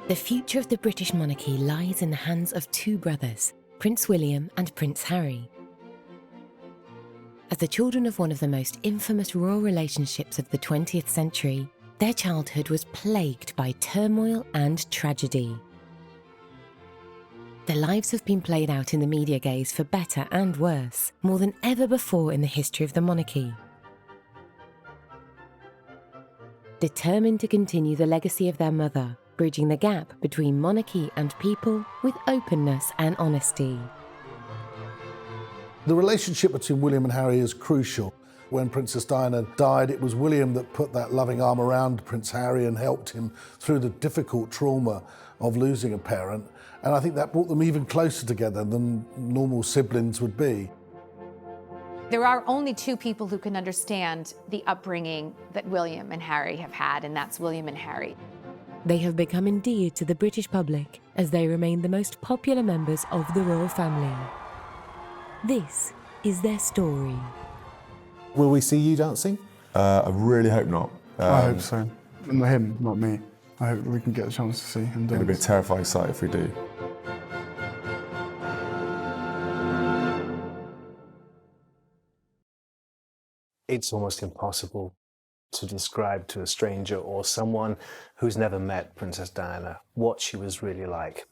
The future of the British monarchy lies in the hands of two brothers, Prince William and Prince Harry. As the children of one of the most infamous royal relationships of the 20th century, their childhood was plagued by turmoil and tragedy. Their lives have been played out in the media gaze for better and worse, more than ever before in the history of the monarchy. Determined to continue the legacy of their mother, bridging the gap between monarchy and people with openness and honesty. The relationship between William and Harry is crucial. When Princess Diana died, it was William that put that loving arm around Prince Harry and helped him through the difficult trauma of losing a parent. And I think that brought them even closer together than normal siblings would be. There are only two people who can understand the upbringing that William and Harry have had, and that's William and Harry. They have become endeared to the British public as they remain the most popular members of the royal family. This is their story. Will we see you dancing? I really hope not. I hope so. Not him, not me. I hope we can get a chance to see him dance. It'll be a terrifying sight if we do. It's almost impossible to describe to a stranger or someone who's never met Princess Diana what she was really like.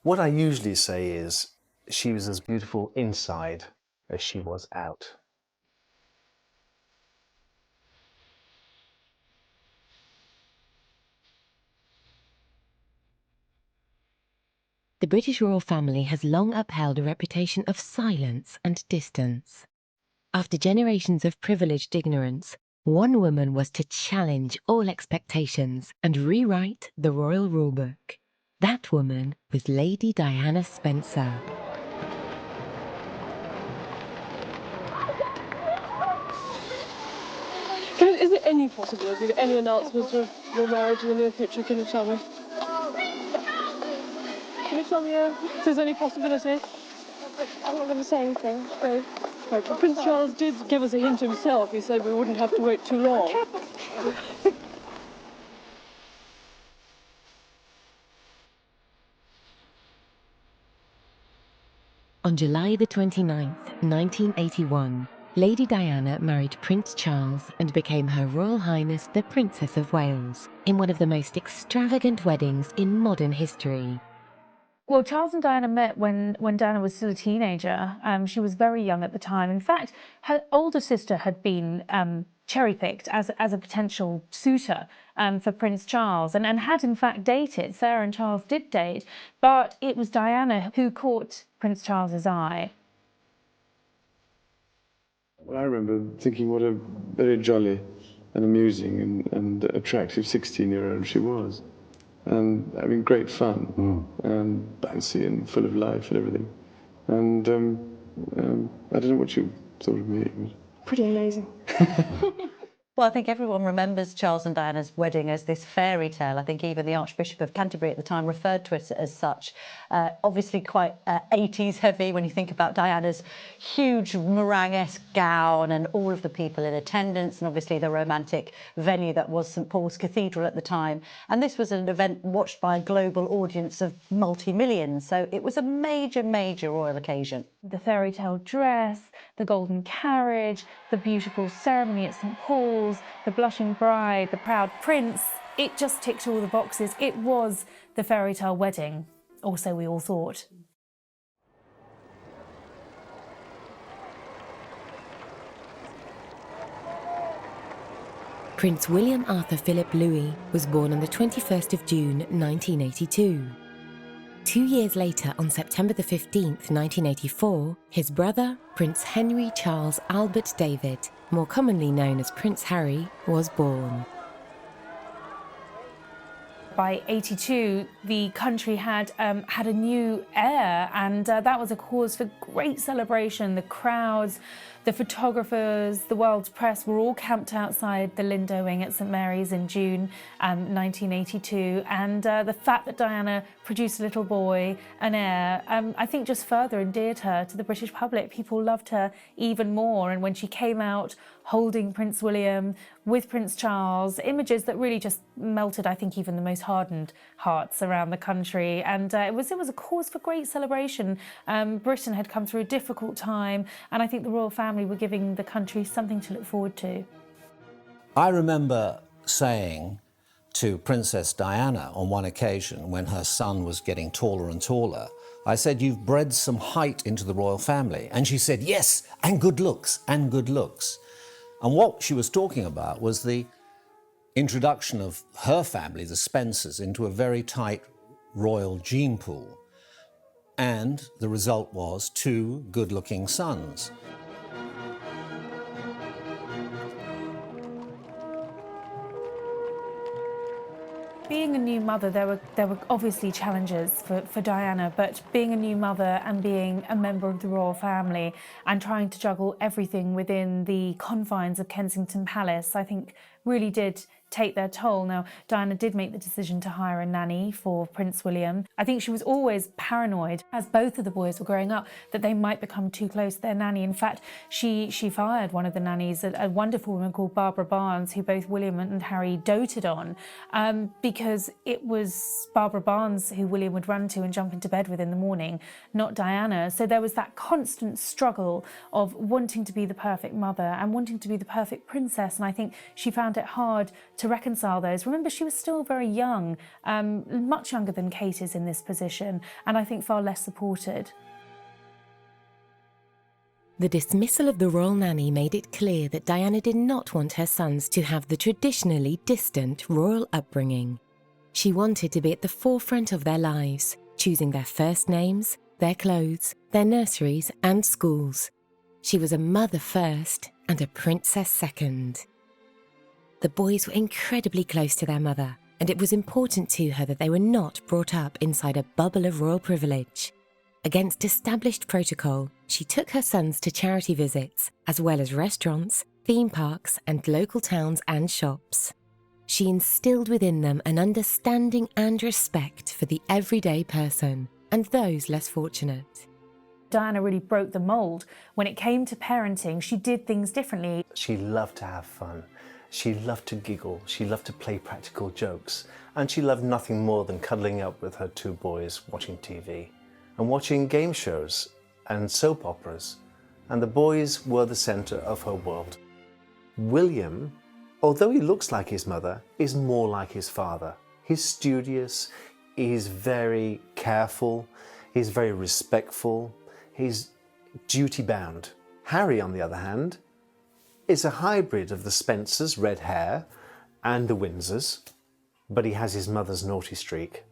What I usually say is she was as beautiful inside as she was out. The British royal family has long upheld a reputation of silence and distance. After generations of privileged ignorance, one woman was to challenge all expectations and rewrite the royal rulebook. That woman was Lady Diana Spencer. Is there any possibility that any announcements of your marriage in the near future? Can you tell me? Can you tell me if there's any possibility? I'm not going to say anything. No. Right, but Prince Charles did give us a hint himself. He said we wouldn't have to wait too long. On July the 29th, 1981, Lady Diana married Prince Charles and became Her Royal Highness the Princess of Wales in one of the most extravagant weddings in modern history. Well, Charles and Diana met when Diana was still a teenager. She was very young at the time. In fact, her older sister had been cherry-picked as a potential suitor for Prince Charles and had in fact dated. Sarah and Charles did date, but it was Diana who caught Prince Charles's eye. Well, I remember thinking what a very jolly and amusing and attractive 16-year-old she was. And having great fun, and bouncy and full of life and everything. And I don't know what you thought of me. Pretty amazing. Well, I think everyone remembers Charles and Diana's wedding as this fairy tale. I think even the Archbishop of Canterbury at the time referred to it as such. Obviously quite 80s heavy when you think about Diana's huge meringue-esque gown and all of the people in attendance, and obviously the romantic venue that was St Paul's Cathedral at the time. And this was an event watched by a global audience of multi-millions, so it was a major, major royal occasion. The fairy tale dress, the golden carriage, the beautiful ceremony at St Paul's, the blushing bride, the proud prince. It just ticked all the boxes. It was the fairy tale wedding, or so we all thought. Prince William Arthur Philip Louis was born on the 21st of June 1982. 2 years later, on September the 15th, 1984, his brother, Prince Henry Charles Albert David, more commonly known as Prince Harry, was born. By 82, the country had a new heir, and that was a cause for great celebration. The crowds, The photographers, the world's press were all camped outside the Lindo Wing at St Mary's in June 1982, and the fact that Diana produced a little boy, an heir, I think just further endeared her to the British public. People loved her even more, and when she came out holding Prince William with Prince Charles, images that really just melted, I think, even the most hardened hearts around the country. And it was a cause for great celebration. Britain had come through a difficult time, and I think the royal family were giving the country something to look forward to. I remember saying to Princess Diana on one occasion when her son was getting taller and taller, I said, "You've bred some height into the royal family." And she said, "Yes, and good looks, and good looks." And what she was talking about was the introduction of her family, the Spencers, into a very tight royal gene pool. And the result was 2 good-looking sons. Being a new mother, there were obviously challenges for Diana, but being a new mother and being a member of the royal family and trying to juggle everything within the confines of Kensington Palace, I think really did take their toll. Now, Diana did make the decision to hire a nanny for Prince William. I think she was always paranoid, as both of the boys were growing up, that they might become too close to their nanny. In fact, she fired one of the nannies, a wonderful woman called Barbara Barnes, who both William and Harry doted on, because it was Barbara Barnes who William would run to and jump into bed with in the morning, not Diana. So there was that constant struggle of wanting to be the perfect mother and wanting to be the perfect princess, and I think she found it hard to reconcile those. Remember, she was still very young, much younger than Kate is in this position, and I think far less supported. The dismissal of the royal nanny made it clear that Diana did not want her sons to have the traditionally distant royal upbringing. She wanted to be at the forefront of their lives, choosing their first names, their clothes, their nurseries and schools. She was a mother first and a princess second. The boys were incredibly close to their mother, and it was important to her that they were not brought up inside a bubble of royal privilege. Against established protocol, she took her sons to charity visits, as well as restaurants, theme parks, and local towns and shops. She instilled within them an understanding and respect for the everyday person and those less fortunate. Diana really broke the mould. When it came to parenting, she did things differently. She loved to have fun. She loved to giggle, she loved to play practical jokes, and she loved nothing more than cuddling up with her 2 boys watching TV and watching game shows and soap operas, and the boys were the centre of her world. William, although he looks like his mother, is more like his father. He's studious, he's very careful, he's very respectful, he's duty-bound. Harry, on the other hand, is a hybrid of the Spencers' red hair and the Windsors, but he has his mother's naughty streak.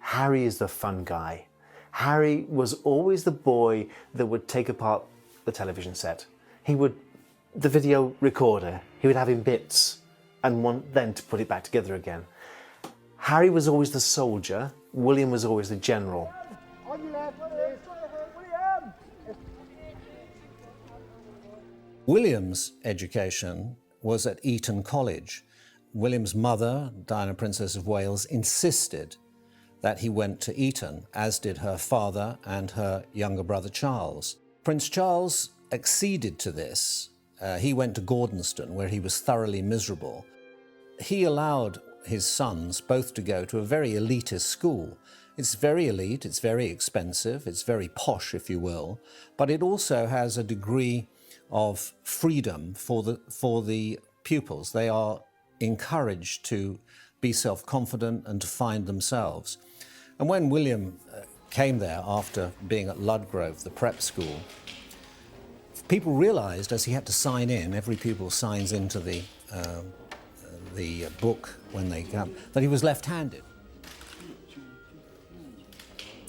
Harry is the fun guy. Harry was always the boy that would take apart the television set. The video recorder, he would have in bits and want then to put it back together again. Harry was always the soldier, William was always the general. William's education was at Eton College. William's mother, Diana, Princess of Wales, insisted that he went to Eton, as did her father and her younger brother Charles. Prince Charles acceded to this. He went to Gordonston, where he was thoroughly miserable. He allowed his sons both to go to a very elitist school. It's very elite, it's very expensive, it's very posh, if you will, but it also has a degree of freedom for the pupils. They are encouraged to be self-confident and to find themselves. And when William came there after being at Ludgrove, the prep school, people realised as he had to sign in, every pupil signs into the book when they come, that he was left-handed.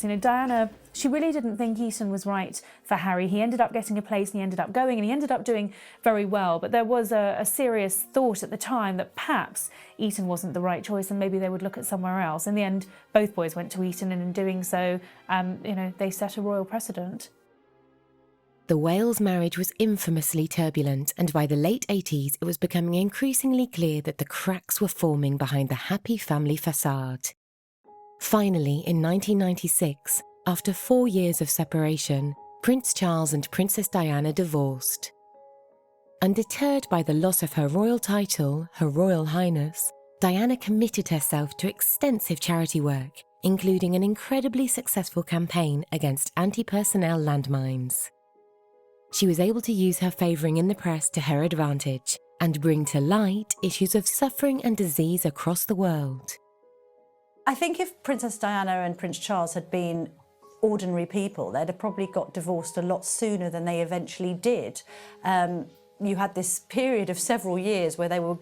You know, Diana, she really didn't think Eton was right for Harry. He ended up getting a place and he ended up going and he ended up doing very well. But there was a serious thought at the time that perhaps Eton wasn't the right choice and maybe they would look at somewhere else. In the end, both boys went to Eton, and in doing so, you know, they set a royal precedent. The Wales marriage was infamously turbulent, and by the late 80s it was becoming increasingly clear that the cracks were forming behind the happy family facade. Finally, in 1996, after 4 years of separation, Prince Charles and Princess Diana divorced. Undeterred by the loss of her royal title, Her Royal Highness, Diana committed herself to extensive charity work, including an incredibly successful campaign against anti-personnel landmines. She was able to use her favouring in the press to her advantage and bring to light issues of suffering and disease across the world. I think if Princess Diana and Prince Charles had been ordinary people, they'd have probably got divorced a lot sooner than they eventually did. You had this period of several years where they were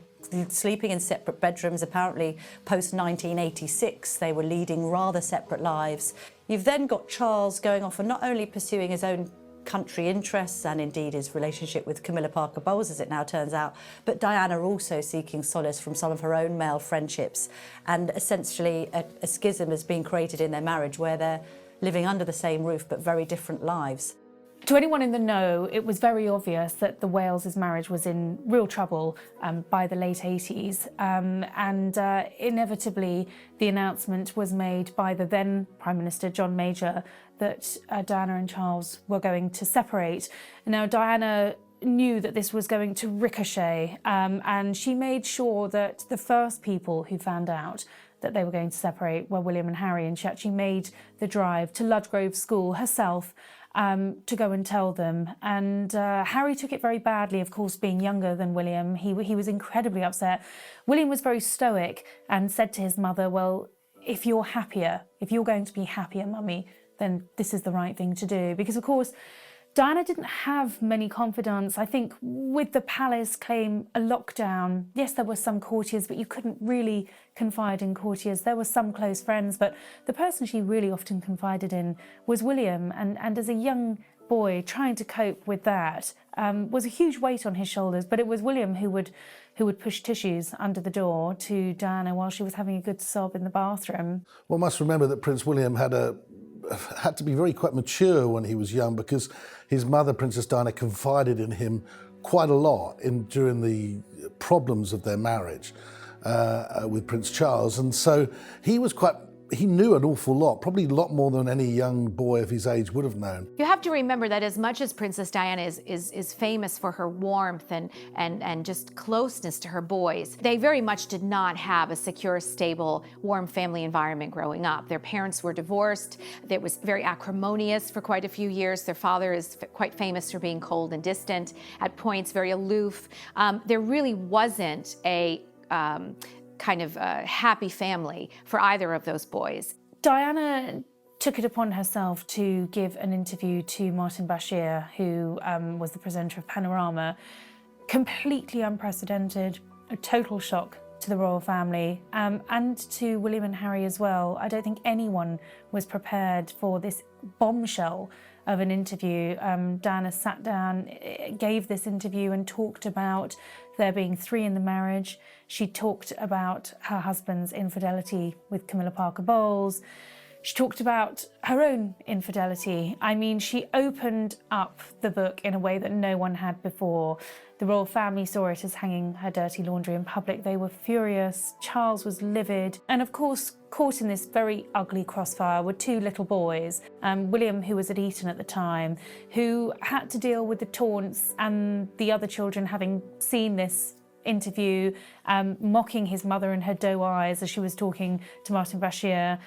sleeping in separate bedrooms. Apparently, post-1986, they were leading rather separate lives. You've then got Charles going off and not only pursuing his own country interests and indeed his relationship with Camilla Parker Bowles, as it now turns out, but Diana also seeking solace from some of her own male friendships, and essentially a schism has been created in their marriage where they're living under the same roof but very different lives. To anyone in the know, it was very obvious that the Wales' marriage was in real trouble by the late 80s. Inevitably, the announcement was made by the then Prime Minister, John Major, that Diana and Charles were going to separate. Now, Diana knew that this was going to ricochet, and she made sure that the first people who found out that they were going to separate were William and Harry, and she actually made the drive to Ludgrove School herself to go and tell them. And Harry took it very badly, of course, being younger than William. He was incredibly upset. William was very stoic and said to his mother, well, if you're happier, if you're going to be happier, Mummy, then this is the right thing to do. Because, of course, Diana didn't have many confidants. I think with the palace came a lockdown. Yes, there were some courtiers, but you couldn't really confide in courtiers. There were some close friends, but the person she really often confided in was William. And as a young boy, trying to cope with that was a huge weight on his shoulders. But it was William who would push tissues under the door to Diana while she was having a good sob in the bathroom. One must remember that Prince William had to be quite mature when he was young, because his mother, Princess Diana, confided in him quite a lot during the problems of their marriage with Prince Charles. And so he knew an awful lot, probably a lot more than any young boy of his age would have known. You have to remember that as much as Princess Diana is famous for her warmth and just closeness to her boys, they very much did not have a secure, stable, warm family environment growing up. Their parents were divorced. It was very acrimonious for quite a few years. Their father is quite famous for being cold and distant, at points very aloof. There really wasn't a kind of happy family for either of those boys. Diana took it upon herself to give an interview to Martin Bashir, who was the presenter of Panorama. Completely unprecedented, a total shock to the royal family and to William and Harry as well. I don't think anyone was prepared for this bombshell of an interview. Diana sat down, gave this interview and talked about there being 3 in the marriage. She talked about her husband's infidelity with Camilla Parker Bowles. She talked about her own infidelity. I mean, she opened up the book in a way that no one had before. The royal family saw it as hanging her dirty laundry in public. They were furious. Charles was livid. And of course, caught in this very ugly crossfire were 2 little boys. William, who was at Eton at the time, who had to deal with the taunts and the other children having seen this interview, mocking his mother and her doe eyes as she was talking to Martin Bashir.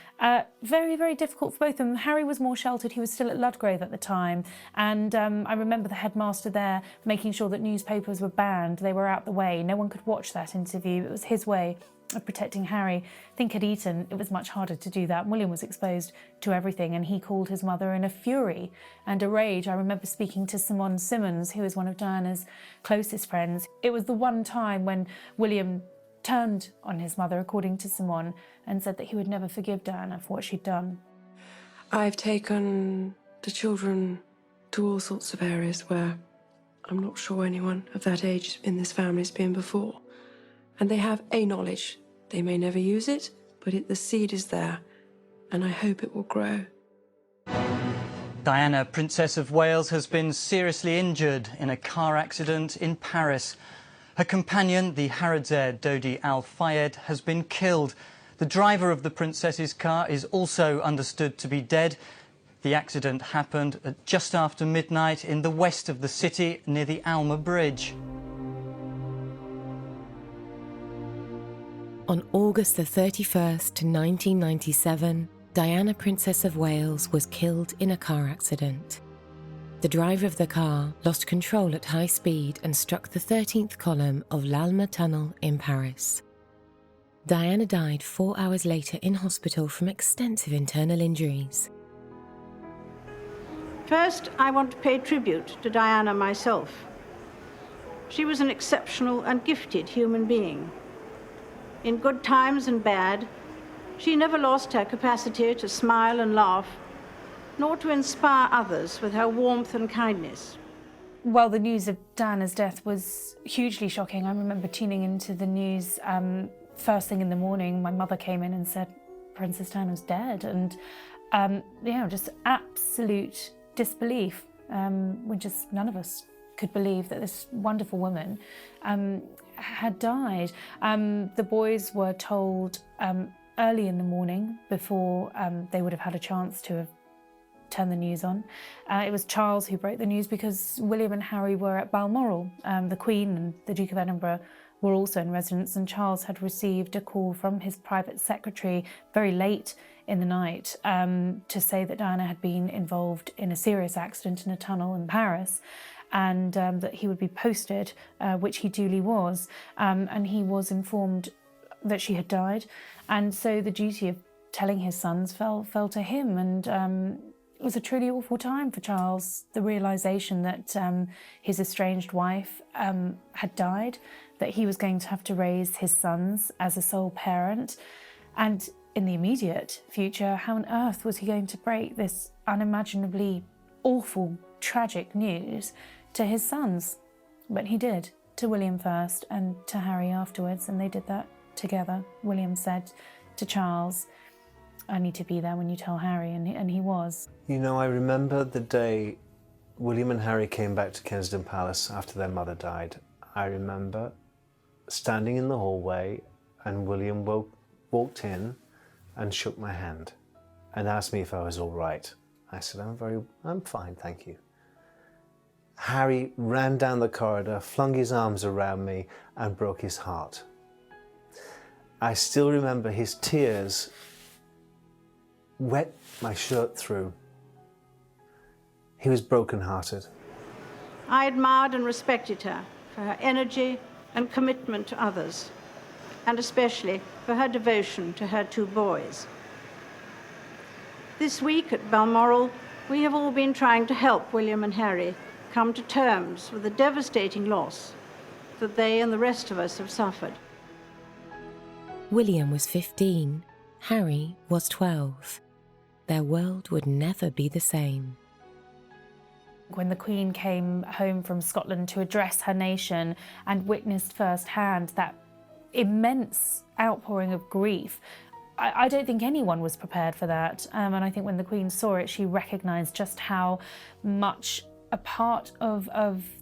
Very, very difficult for both of them. Harry was more sheltered. He was still at Ludgrove at the time. And I remember the headmaster there making sure that newspapers were banned. They were out the way. No one could watch that interview. It was his way of protecting Harry. I think at Eton it was much harder to do that. William was exposed to everything and he called his mother in a fury and a rage. I remember speaking to Simone Simmons, who was one of Diana's closest friends. It was the one time when William turned on his mother, according to Simone, and said that he would never forgive Diana for what she'd done. I've taken the children to all sorts of areas where I'm not sure anyone of that age in this family has been before. And they have a knowledge. They may never use it, but the seed is there, and I hope it will grow. Diana, Princess of Wales, has been seriously injured in a car accident in Paris. Her companion, the Harrods heir Dodi Al Fayed, has been killed. The driver of the princess's car is also understood to be dead. The accident happened at just after midnight in the west of the city near the Alma Bridge. On August the 31st, 1997, Diana, Princess of Wales, was killed in a car accident. The driver of the car lost control at high speed and struck the 13th column of l'Alma Tunnel in Paris. Diana died 4 hours later in hospital from extensive internal injuries. First, I want to pay tribute to Diana myself. She was an exceptional and gifted human being. In good times and bad, she never lost her capacity to smile and laugh, nor to inspire others with her warmth and kindness. Well, the news of Diana's death was hugely shocking. I remember tuning into the news first thing in the morning. My mother came in and said, Princess Diana's dead. And, just absolute disbelief. None of us could believe that this wonderful woman had died. The boys were told early in the morning before they would have had a chance to have turned the news on. It was Charles who broke the news because William and Harry were at Balmoral. The Queen and the Duke of Edinburgh were also in residence, and Charles had received a call from his private secretary very late in the night to say that Diana had been involved in a serious accident in a tunnel in Paris, and that he would be posted, which he duly was, and he was informed that she had died, and so the duty of telling his sons fell to him, and it was a truly awful time for Charles, the realisation that his estranged wife had died, that he was going to have to raise his sons as a sole parent, and in the immediate future, how on earth was he going to break this unimaginably awful, tragic news to his sons? But he did, to William first and to Harry afterwards, and they did that together. William said to Charles, I need to be there when you tell Harry, and he was. You know, I remember the day William and Harry came back to Kensington Palace after their mother died. I remember standing in the hallway and William walked in and shook my hand and asked me if I was all right. I said, I'm fine, thank you. Harry ran down the corridor, flung his arms around me and broke his heart. I still remember his tears wet my shirt through. He was broken-hearted. I admired and respected her for her energy and commitment to others, and especially for her devotion to her two boys. This week at Balmoral, we have all been trying to help William and Harry come to terms with the devastating loss that they and the rest of us have suffered. William was 15, Harry was 12. Their world would never be the same. When the Queen came home from Scotland to address her nation and witnessed firsthand that immense outpouring of grief, I don't think anyone was prepared for that. And I think when the Queen saw it, she recognised just how much a part of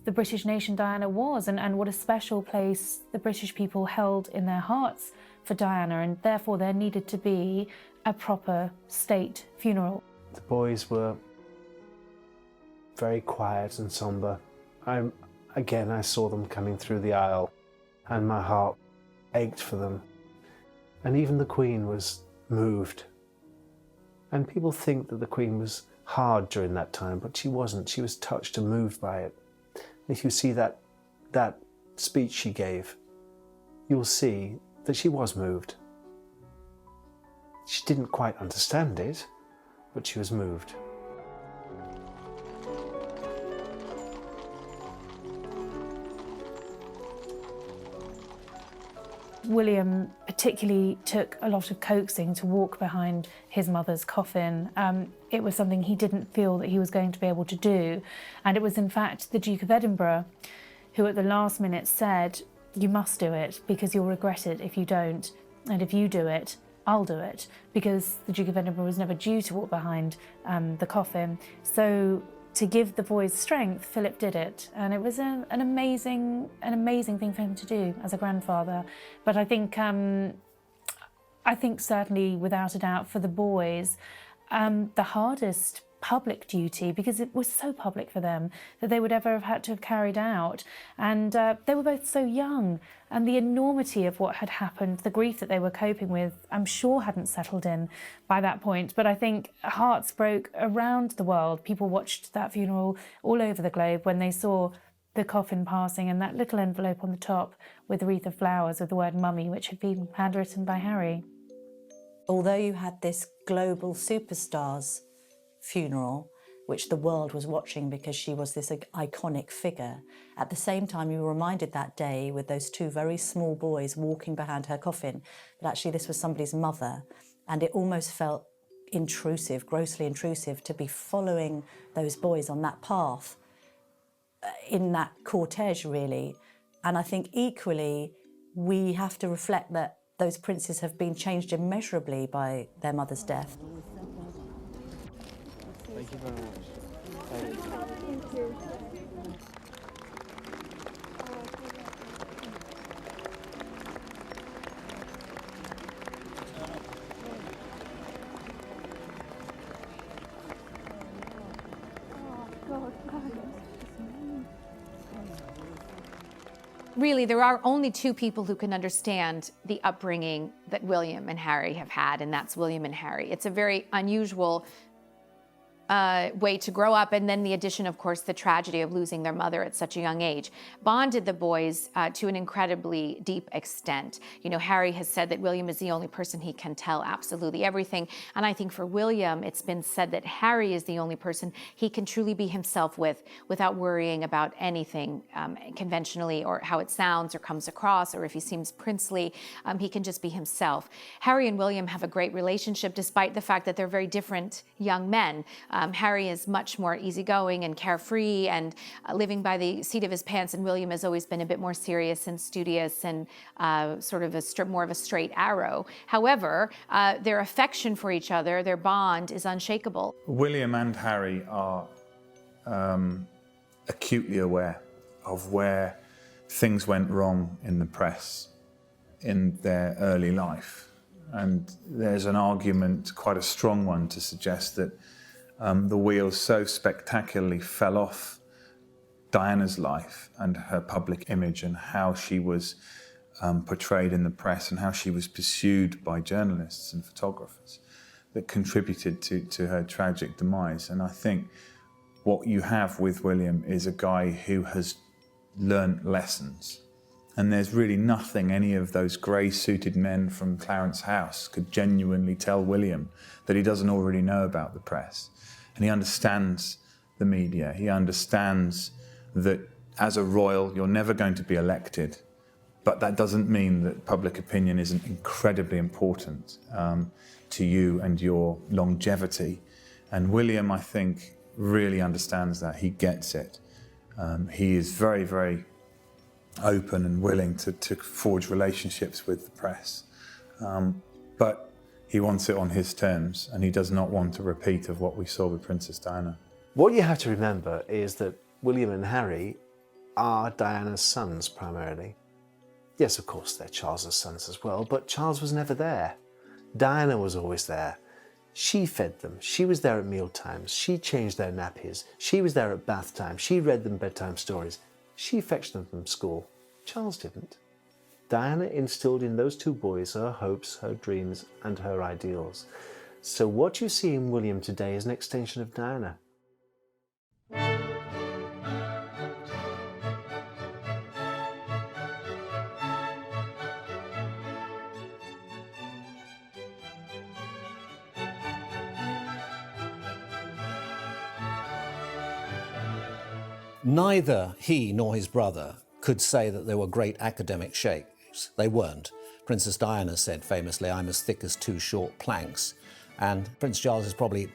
the British nation Diana was, and what a special place the British people held in their hearts for Diana, and therefore there needed to be a proper state funeral. The boys were very quiet and sombre. I saw them coming through the aisle and my heart ached for them. And even the Queen was moved. And people think that the Queen was hard during that time, but she wasn't. She was touched and moved by it. If you see that speech she gave, you'll see that she was moved. She didn't quite understand it, but she was moved. William particularly took a lot of coaxing to walk behind his mother's coffin. It was something he didn't feel that he was going to be able to do. And it was in fact the Duke of Edinburgh who at the last minute said, you must do it because you'll regret it if you don't. And if you do it, I'll do it, because the Duke of Edinburgh was never due to walk behind the coffin. So to give the boys strength, Philip did it, and it was an amazing thing for him to do as a grandfather. But I think certainly, without a doubt, for the boys, the hardest public duty, because it was so public for them, that they would ever have had to have carried out. And they were both so young, and the enormity of what had happened, the grief that they were coping with, I'm sure hadn't settled in by that point. But I think hearts broke around the world. People watched that funeral all over the globe when they saw the coffin passing and that little envelope on the top with a wreath of flowers with the word mummy, which had been handwritten by Harry. Although you had this global superstar's funeral, which the world was watching because she was this iconic figure, at the same time you were reminded that day with those two very small boys walking behind her coffin that actually this was somebody's mother, and it almost felt intrusive, grossly intrusive, to be following those boys on that path, in that cortege really. And I think equally we have to reflect that those princes have been changed immeasurably by their mother's death. Thank you very much. Thank you. Really, there are only two people who can understand the upbringing that William and Harry have had, and that's William and Harry. It's a very unusual way to grow up, and then the addition, of course, the tragedy of losing their mother at such a young age bonded the boys to an incredibly deep extent. You know, Harry has said that William is the only person he can tell absolutely everything, and I think for William, it's been said that Harry is the only person he can truly be himself with without worrying about anything conventionally, or how it sounds or comes across, or if he seems princely. He can just be himself. Harry and William have a great relationship despite the fact that they're very different young men. Harry is much more easygoing and carefree and living by the seat of his pants, and William has always been a bit more serious and studious and sort of more of a straight arrow. However, their affection for each other, their bond, is unshakable. William and Harry are acutely aware of where things went wrong in the press in their early life. And there's an argument, quite a strong one, to suggest that the wheels so spectacularly fell off Diana's life and her public image, and how she was portrayed in the press and how she was pursued by journalists and photographers, that contributed to her tragic demise. And I think what you have with William is a guy who has learnt lessons. And there's really nothing any of those grey-suited men from Clarence House could genuinely tell William that he doesn't already know about the press. And he understands the media. He understands that as a royal, you're never going to be elected. But that doesn't mean that public opinion isn't incredibly important to you and your longevity. And William, I think, really understands that. He gets it. He is very, very open and willing to forge relationships with the press. But he wants it on his terms, and he does not want a repeat of what we saw with Princess Diana. What you have to remember is that William and Harry are Diana's sons primarily. Yes, of course, they're Charles's sons as well, but Charles was never there. Diana was always there. She fed them. She was there at meal times. She changed their nappies. She was there at bath time. She read them bedtime stories. She fetched them from school. Charles didn't. Diana instilled in those two boys her hopes, her dreams, and her ideals. So what you see in William today is an extension of Diana. Neither he nor his brother could say that they were great academic shakes. They weren't. Princess Diana said famously, "I'm as thick as two short planks." And Prince Charles is probably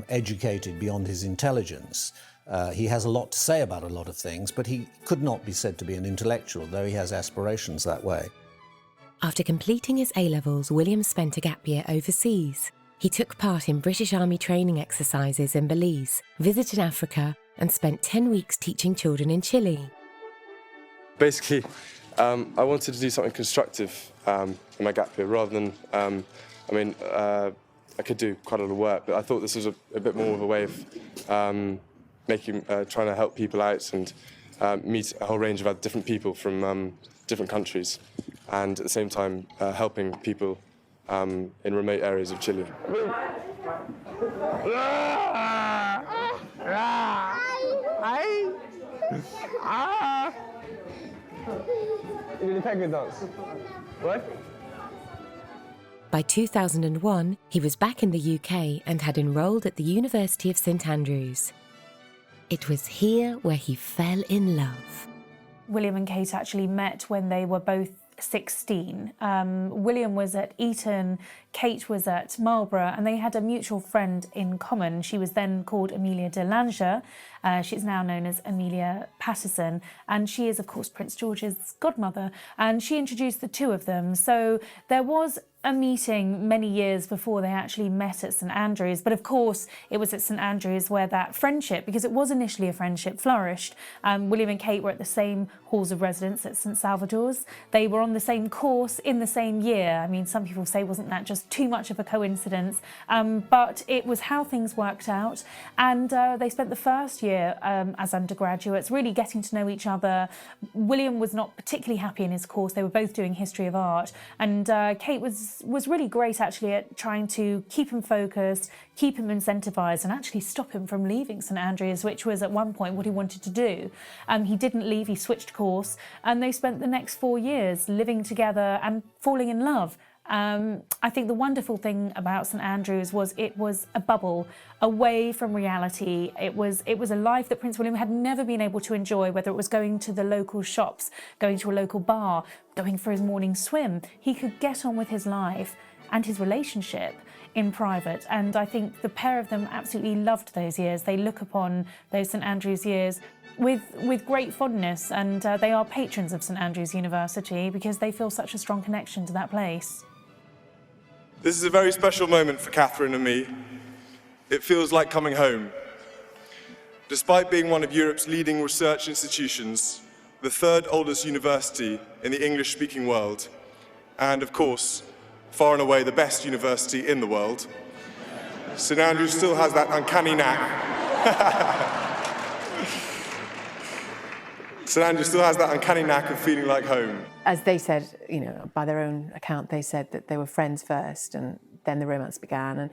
educated beyond his intelligence. He has a lot to say about a lot of things, but he could not be said to be an intellectual, though he has aspirations that way. After completing his A-levels, William spent a gap year overseas. He took part in British Army training exercises in Belize, visited Africa, and spent 10 weeks teaching children in Chile. Basically, I wanted to do something constructive in my gap year rather than, I could do quite a lot of work, but I thought this was a bit more of a way of trying to help people out and meet a whole range of other different people from different countries, and at the same time helping people in remote areas of Chile. You did a penguin dance. What? By 2001, he was back in the UK and had enrolled at the University of St Andrews. It was here where he fell in love. William and Kate actually met when they were both 16. William was at Eton, Kate was at Marlborough, and they had a mutual friend in common. She was then called Amelia de Lange. She's now known as Amelia Patterson, and she is, of course, Prince George's godmother, and she introduced the two of them. So there was a meeting many years before they actually met at St Andrews, but of course it was at St Andrews where that friendship, because it was initially a friendship, flourished. William and Kate were at the same halls of residence at St Salvador's. They were on the same course in the same year. I mean, some people say, wasn't that just too much of a coincidence? But it was how things worked out, and they spent the first year as undergraduates really getting to know each other. William was not particularly happy in his course. They were both doing history of art, and Kate was really great actually at trying to keep him focused, keep him incentivised, and actually stop him from leaving St Andrews, which was at one point what he wanted to do. He didn't leave, he switched course, and they spent the next 4 years living together and falling in love. I think the wonderful thing about St Andrews was it was a bubble away from reality. It was a life that Prince William had never been able to enjoy, whether it was going to the local shops, going to a local bar, going for his morning swim. He could get on with his life and his relationship in private, and I think the pair of them absolutely loved those years. They look upon those St Andrews years with great fondness, and they are patrons of St Andrews University because they feel such a strong connection to that place. This is a very special moment for Catherine and me. It feels like coming home. Despite being one of Europe's leading research institutions, the third oldest university in the English-speaking world, and of course, far and away the best university in the world, St Andrews still has that uncanny knack. St Andrews still has that uncanny knack of feeling like home. As they said, you know, by their own account, they said that they were friends first and then the romance began. And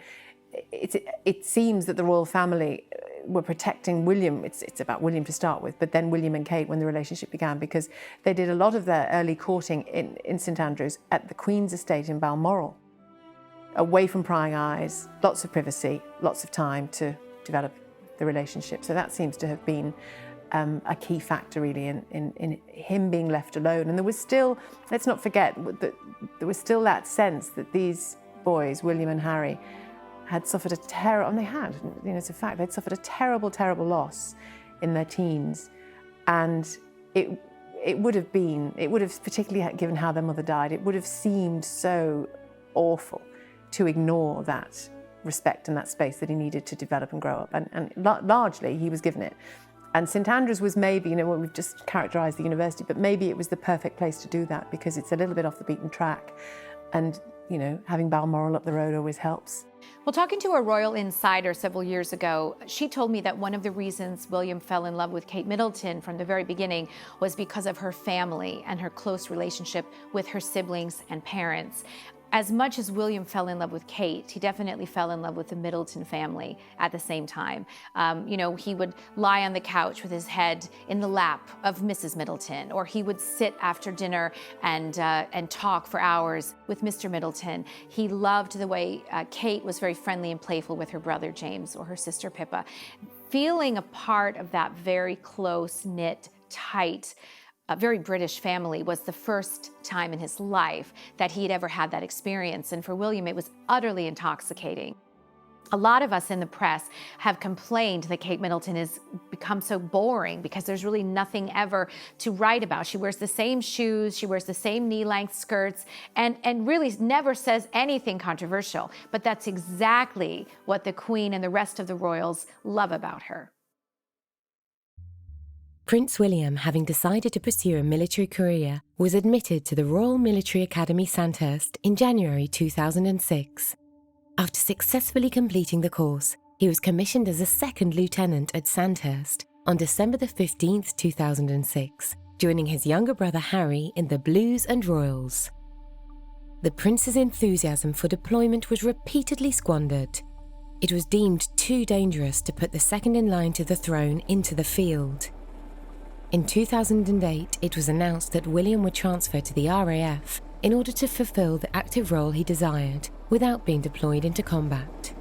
it seems that the royal family were protecting William. It's about William to start with, but then William and Kate when the relationship began, because they did a lot of their early courting in St Andrews at the Queen's estate in Balmoral, away from prying eyes, lots of privacy, lots of time to develop the relationship. So that seems to have been a key factor really in him being left alone. And there was still, let's not forget, that there was still that sense that these boys, William and Harry, had suffered a terrible, and they had, you know, it's a fact, they'd suffered a terrible, terrible loss in their teens. And it would have, particularly given how their mother died, it would have seemed so awful to ignore that respect and that space that he needed to develop and grow up. And largely he was given it. And St Andrews was maybe, you know, we've just characterised the university, but maybe it was the perfect place to do that because it's a little bit off the beaten track. And, you know, having Balmoral up the road always helps. Well, talking to a royal insider several years ago, she told me that one of the reasons William fell in love with Kate Middleton from the very beginning was because of her family and her close relationship with her siblings and parents. As much as William fell in love with Kate, he definitely fell in love with the Middleton family at the same time. You know, he would lie on the couch with his head in the lap of Mrs. Middleton, or he would sit after dinner and talk for hours with Mr. Middleton. He loved the way Kate was very friendly and playful with her brother James or her sister Pippa. Feeling a part of that very close-knit, tight, a very British family was the first time in his life that he had ever had that experience. And for William, it was utterly intoxicating. A lot of us in the press have complained that Kate Middleton has become so boring because there's really nothing ever to write about. She wears the same shoes, she wears the same knee-length skirts, and really never says anything controversial. But that's exactly what the Queen and the rest of the royals love about her. Prince William, having decided to pursue a military career, was admitted to the Royal Military Academy Sandhurst in January 2006. After successfully completing the course, he was commissioned as a second lieutenant at Sandhurst on December 15, 2006, joining his younger brother Harry in the Blues and Royals. The prince's enthusiasm for deployment was repeatedly squandered. It was deemed too dangerous to put the second in line to the throne into the field. In 2008, it was announced that William would transfer to the RAF in order to fulfill the active role he desired without being deployed into combat.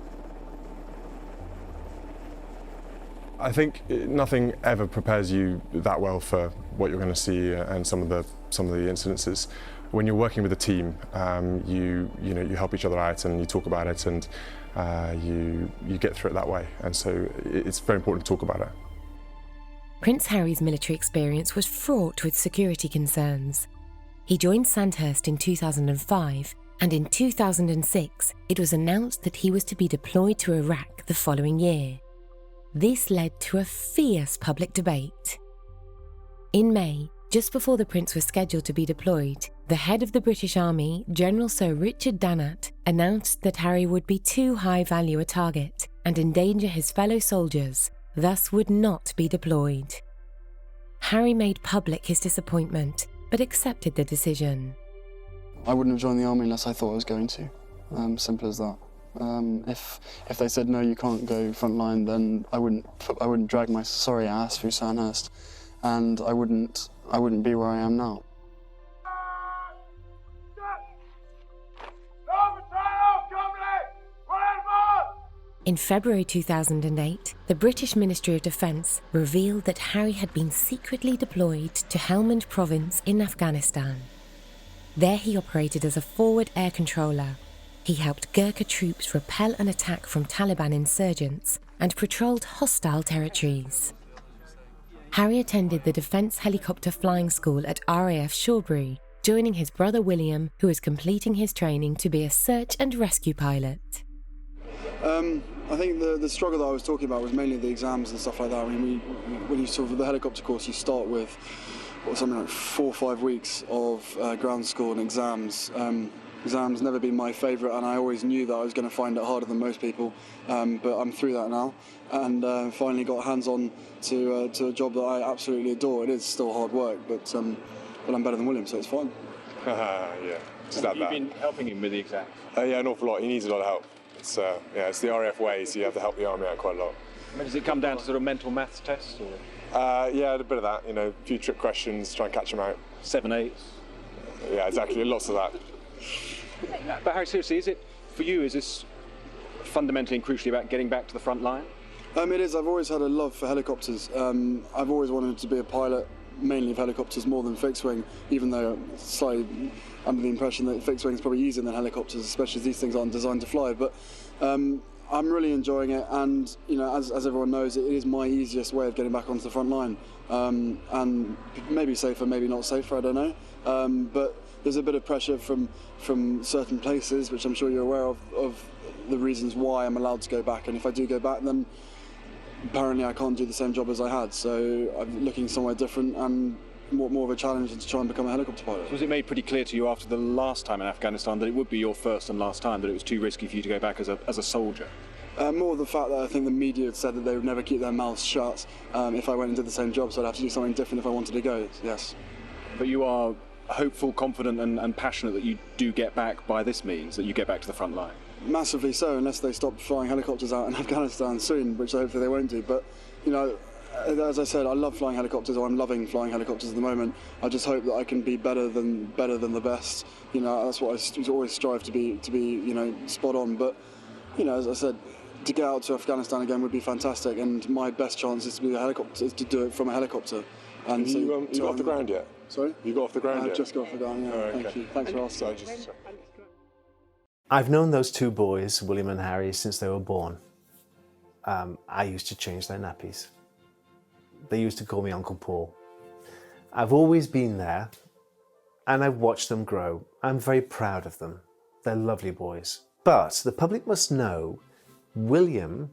I think nothing ever prepares you that well for what you're going to see and some of the incidences. When you're working with a team, you help each other out and you talk about it, and you get through it that way. And so it's very important to talk about it. Prince Harry's military experience was fraught with security concerns. He joined Sandhurst in 2005, and in 2006 it was announced that he was to be deployed to Iraq the following year. This led to a fierce public debate. In May, just before the prince was scheduled to be deployed, the head of the British Army, General Sir Richard Dannat, announced that Harry would be too high-value a target and endanger his fellow soldiers, thus would not be deployed. Harry made public his disappointment, but accepted the decision. I wouldn't have joined the army unless I thought I was going to. Simple as that. If they said no, you can't go frontline, then I wouldn't drag my sorry ass through Sandhurst, and I wouldn't be where I am now. In February 2008, the British Ministry of Defence revealed that Harry had been secretly deployed to Helmand Province in Afghanistan. There he operated as a forward air controller. He helped Gurkha troops repel an attack from Taliban insurgents and patrolled hostile territories. Harry attended the Defence Helicopter Flying School at RAF Shawbury, joining his brother William, who was completing his training to be a search and rescue pilot. I think the struggle that I was talking about was mainly the exams and stuff like that. I mean, when you sort of the helicopter course, you start with something like 4 or 5 weeks of ground school and exams. Exams never been my favourite, and I always knew that I was going to find it harder than most people. But I'm through that now, and finally got hands-on to a job that I absolutely adore. It is still hard work, but I'm better than William, so it's fine. Yeah, just Have you been helping him with the exams? Yeah, an awful lot. He needs a lot of help. It's the RAF way, so you have to help the army out quite a lot. I mean, does it come down to sort of mental maths tests? Or? Yeah, a bit of that, a few trick questions, try and catch them out. 7 8s? Yeah, exactly, lots of that. But Harry, seriously, is this fundamentally and crucially about getting back to the front line? It is. I've always had a love for helicopters. I've always wanted to be a pilot, mainly of helicopters more than fixed wing, even though I'm slightly under the impression that fixed wing is probably easier than helicopters, especially as these things aren't designed to fly. But I'm really enjoying it, and as everyone knows, it is my easiest way of getting back onto the front line, and maybe safer, maybe not safer, I don't know. But there's a bit of pressure from certain places, which I'm sure you're aware of the reasons why I'm allowed to go back, and if I do go back, then apparently I can't do the same job as I had, so I'm looking somewhere different and more of a challenge to try and become a helicopter pilot. So was it made pretty clear to you after the last time in Afghanistan that it would be your first and last time, that it was too risky for you to go back as a soldier? More the fact that I think the media had said that they would never keep their mouths shut if I went and did the same job, so I'd have to do something different if I wanted to go, yes. But you are hopeful, confident and passionate that you do get back by this means, that you get back to the front line? Massively so, unless they stop flying helicopters out in Afghanistan soon, which hopefully they won't do. But, as I said, I love flying helicopters, or I'm loving flying helicopters at the moment. I just hope that I can be better than the best. That's what I always strive to be spot on. But, as I said, to get out to Afghanistan again would be fantastic, and my best chance is to be a helicopter, is to do it from a helicopter. And you got off the ground yet? Sorry? You got off the ground yet? I've just got off the ground, yeah. Oh, okay. Thank you. Thanks for asking. I've known those two boys, William and Harry, since they were born. I used to change their nappies. They used to call me Uncle Paul. I've always been there, and I've watched them grow. I'm very proud of them. They're lovely boys. But the public must know William,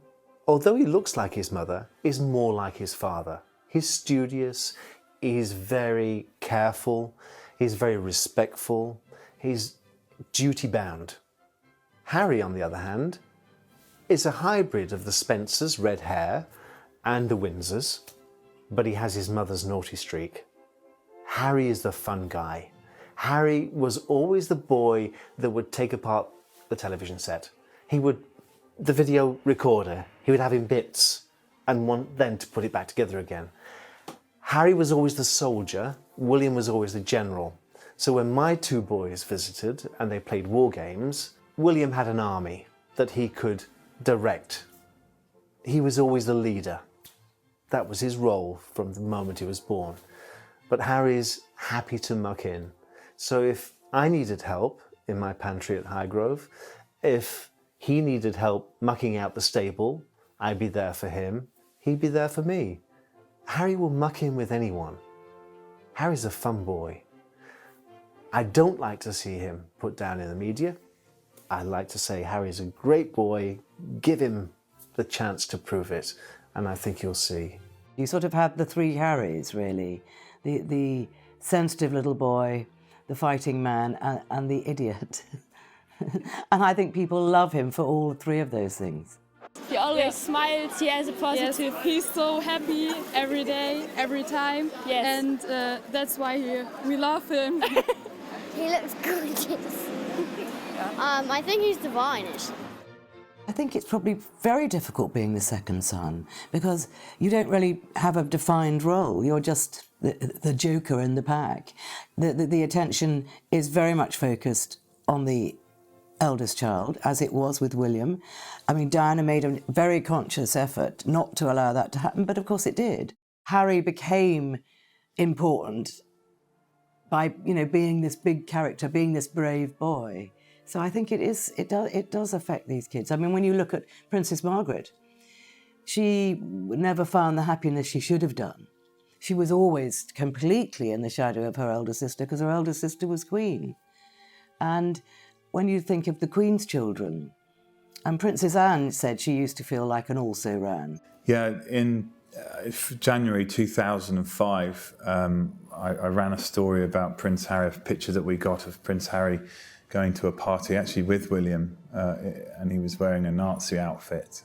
although he looks like his mother, is more like his father. He's studious, he's very careful, he's very respectful, he's duty-bound. Harry, on the other hand, is a hybrid of the Spencers' red hair and the Windsors, but he has his mother's naughty streak. Harry is the fun guy. Harry was always the boy that would take apart the television set. The video recorder, he would have in bits and want then to put it back together again. Harry was always the soldier, William was always the general. So when my two boys visited and they played war games, William had an army that he could direct. He was always the leader. That was his role from the moment he was born. But Harry's happy to muck in. So if I needed help in my pantry at Highgrove, if he needed help mucking out the stable, I'd be there for him. He'd be there for me. Harry will muck in with anyone. Harry's a fun boy. I don't like to see him put down in the media. I like to say Harry's a great boy. Give him the chance to prove it, and I think you'll see. You sort of had the three Harrys, really. The sensitive little boy, the fighting man, and the idiot. And I think people love him for all three of those things. He always smiles, he has a positive. Yes. He's so happy every day, every time. Yes. And that's why we love him. He looks gorgeous. I think he's divine-ish. I think it's probably very difficult being the second son because you don't really have a defined role. You're just the joker in the pack. The attention is very much focused on the eldest child, as it was with William. I mean, Diana made a very conscious effort not to allow that to happen, but of course it did. Harry became important by, being this big character, being this brave boy. So I think it does affect these kids. I mean, when you look at Princess Margaret, she never found the happiness she should have done. She was always completely in the shadow of her elder sister because her elder sister was Queen. And when you think of the Queen's children, and Princess Anne said she used to feel like an also-ran. Yeah, in January 2005, I ran a story about Prince Harry, a picture that we got of Prince Harry going to a party, actually with William, and he was wearing a Nazi outfit.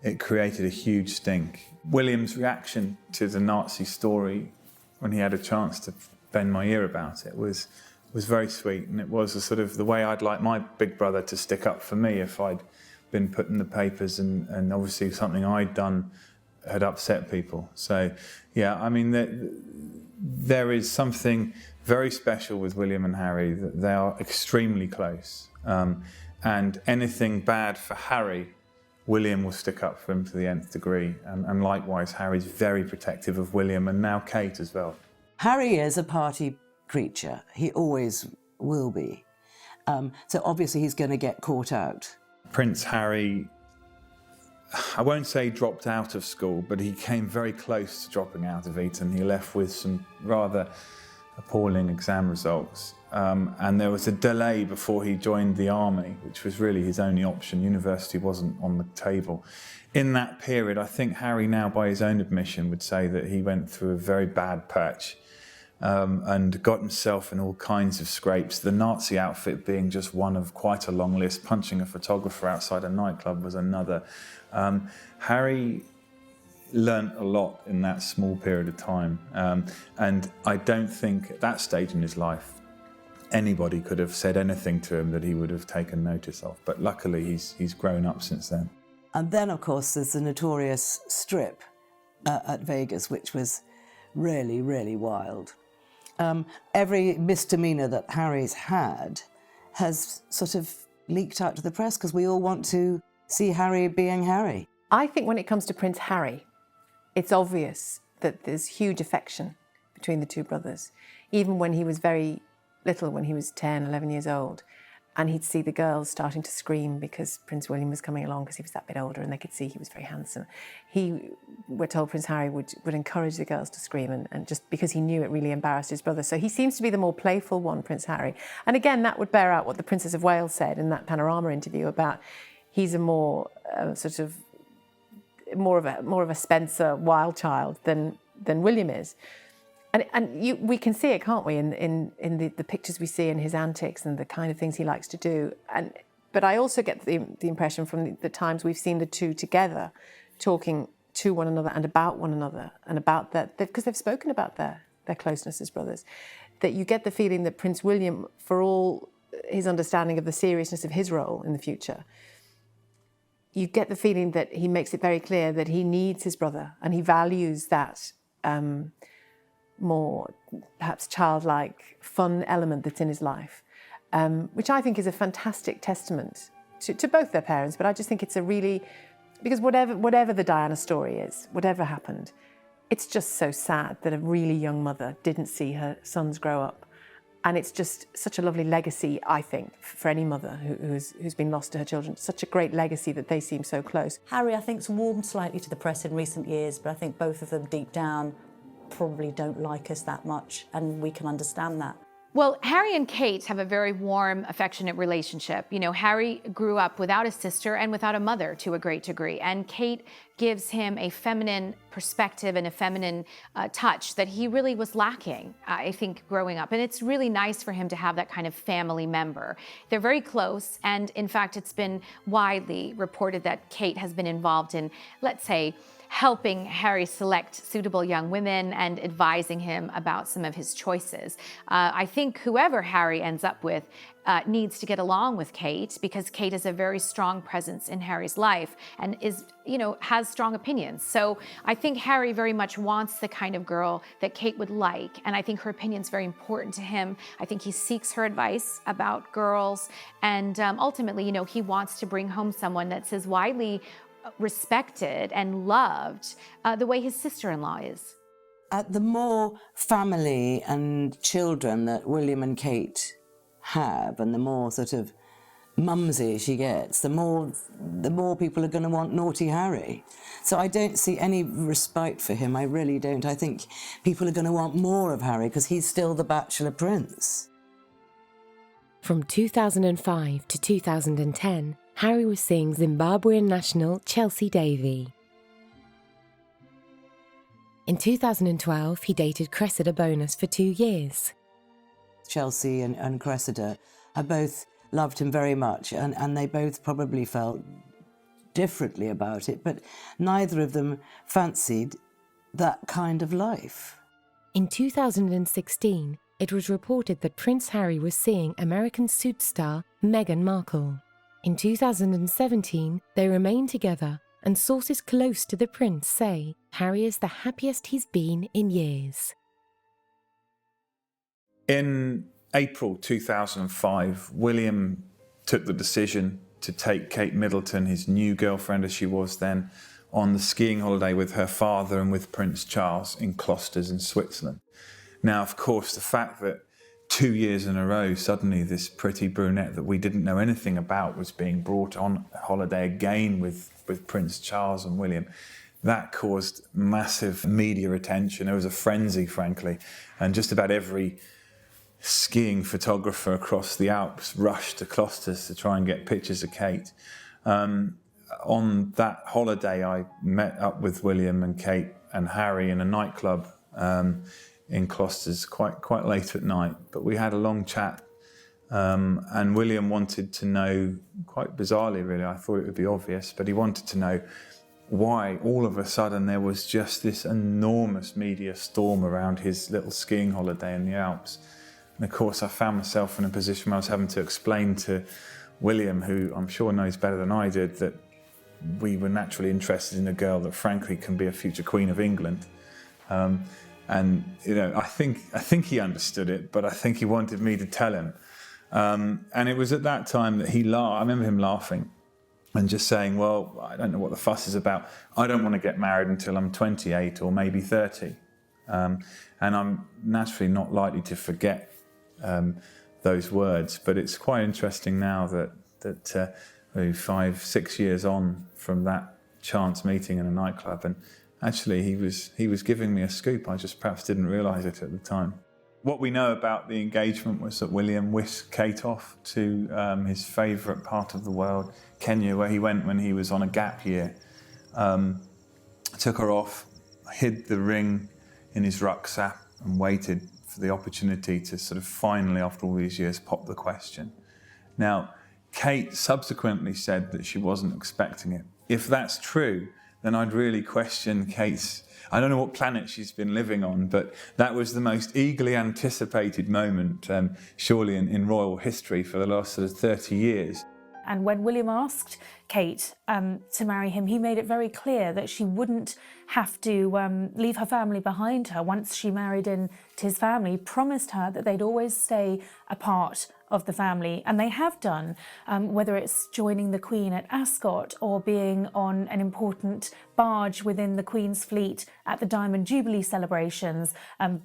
It created a huge stink. William's reaction to the Nazi story, when he had a chance to bend my ear about it, was very sweet, and it was a sort of the way I'd like my big brother to stick up for me if I'd been put in the papers and obviously something I'd done had upset people. So, yeah, I mean, there is something very special with William and Harry, that they are extremely close. And anything bad for Harry, William will stick up for him to the nth degree. And likewise, Harry's very protective of William and now Kate as well. Harry is a party creature. He always will be. So obviously he's going to get caught out. Prince Harry, I won't say dropped out of school, but he came very close to dropping out of Eton. He left with some rather appalling exam results. And there was a delay before he joined the army, which was really his only option. University wasn't on the table. In that period, I think Harry now, by his own admission, would say that he went through a very bad patch and got himself in all kinds of scrapes. The Nazi outfit being just one of quite a long list. Punching a photographer outside a nightclub was another. Harry learnt a lot in that small period of time. And I don't think at that stage in his life anybody could have said anything to him that he would have taken notice of. But luckily he's grown up since then. And then, of course, there's the notorious strip at Vegas, which was really, really wild. Every misdemeanor that Harry's had has sort of leaked out to the press because we all want to see Harry being Harry. I think when it comes to Prince Harry, it's obvious that there's huge affection between the two brothers. Even when he was very little, when he was 10, 11 years old, and he'd see the girls starting to scream because Prince William was coming along because he was that bit older and they could see he was very handsome. We're told Prince Harry would encourage the girls to scream and just because he knew it really embarrassed his brother. So he seems to be the more playful one, Prince Harry. And again, that would bear out what the Princess of Wales said in that Panorama interview about he's a more more of a Spencer wild child than William is. And we can see it, can't we, in the pictures we see in his antics and the kind of things he likes to do. But I also get the impression from the times we've seen the two together talking to one another and about one another and about that, because they've spoken about their closeness as brothers, that you get the feeling that Prince William, for all his understanding of the seriousness of his role in the future, you get the feeling that he makes it very clear that he needs his brother and he values that more perhaps childlike, fun element that's in his life, which I think is a fantastic testament to both their parents. But I just think it's a really, because whatever the Diana story is, whatever happened, it's just so sad that a really young mother didn't see her sons grow up. And it's just such a lovely legacy, I think, for any mother who's been lost to her children. Such a great legacy that they seem so close. Harry, I think, has warmed slightly to the press in recent years, but I think both of them deep down probably don't like us that much, and we can understand that. Well, Harry and Kate have a very warm, affectionate relationship. You know, Harry grew up without a sister and without a mother to a great degree, and Kate gives him a feminine perspective and a feminine touch that he really was lacking, I think, growing up. And it's really nice for him to have that kind of family member. They're very close, and in fact, it's been widely reported that Kate has been involved in, let's say, helping Harry select suitable young women and advising him about some of his choices. I think whoever Harry ends up with needs to get along with Kate, because Kate is a very strong presence in Harry's life and has strong opinions. So I think Harry very much wants the kind of girl that Kate would like, and I think her opinion's very important to him. I think he seeks her advice about girls, and ultimately, he wants to bring home someone that's as widely respected and loved the way his sister-in-law is. The more family and children that William and Kate have, and the more sort of mumsy she gets, the more people are going to want naughty Harry. So I don't see any respite for him, I really don't. I think people are going to want more of Harry because he's still the bachelor prince. From 2005 to 2010, Harry was seeing Zimbabwean national Chelsea Davy. In 2012, he dated Cressida Bonus for 2 years. Chelsea and Cressida have both loved him very much, and they both probably felt differently about it, but neither of them fancied that kind of life. In 2016, it was reported that Prince Harry was seeing American Suits star Meghan Markle. In 2017, they remained together, and sources close to the prince say Harry is the happiest he's been in years. In April 2005, William took the decision to take Kate Middleton, his new girlfriend as she was then, on the skiing holiday with her father and with Prince Charles in Klosters in Switzerland. Now, of course, the fact that 2 years in a row, suddenly this pretty brunette that we didn't know anything about was being brought on holiday again with Prince Charles and William, that caused massive media attention. There was a frenzy, frankly, and just about every skiing photographer across the Alps rushed to Klosters to try and get pictures of Kate. On that holiday, I met up with William and Kate and Harry in a nightclub in Klosters quite late at night, but we had a long chat, and William wanted to know, quite bizarrely really, I thought it would be obvious, but he wanted to know why all of a sudden there was just this enormous media storm around his little skiing holiday in the Alps. And of course I found myself in a position where I was having to explain to William, who I'm sure knows better than I did, that we were naturally interested in a girl that frankly can be a future Queen of England. And I think he understood it, but I think he wanted me to tell him. And it was at that time that he laughed. I remember him laughing and just saying, well, I don't know what the fuss is about. I don't want to get married until I'm 28 or maybe 30. And I'm naturally not likely to forget those words. But it's quite interesting now that 5, 6 years on from that chance meeting in a nightclub, and actually he was giving me a scoop. I just perhaps didn't realise it at the time. What we know about the engagement was that William whisked Kate off to his favourite part of the world, Kenya, where he went when he was on a gap year. Took her off, hid the ring in his rucksack and waited for the opportunity to sort of finally, after all these years, pop the question. Now, Kate subsequently said that she wasn't expecting it. If that's true, then I'd really question Kate's, I don't know what planet she's been living on, but that was the most eagerly anticipated moment, surely in royal history for the last sort of 30 years. And when William asked Kate to marry him, he made it very clear that she wouldn't have to leave her family behind her once she married into his family. He promised her that they'd always stay a part of the family, and they have done, whether it's joining the Queen at Ascot or being on an important barge within the Queen's fleet at the Diamond Jubilee celebrations,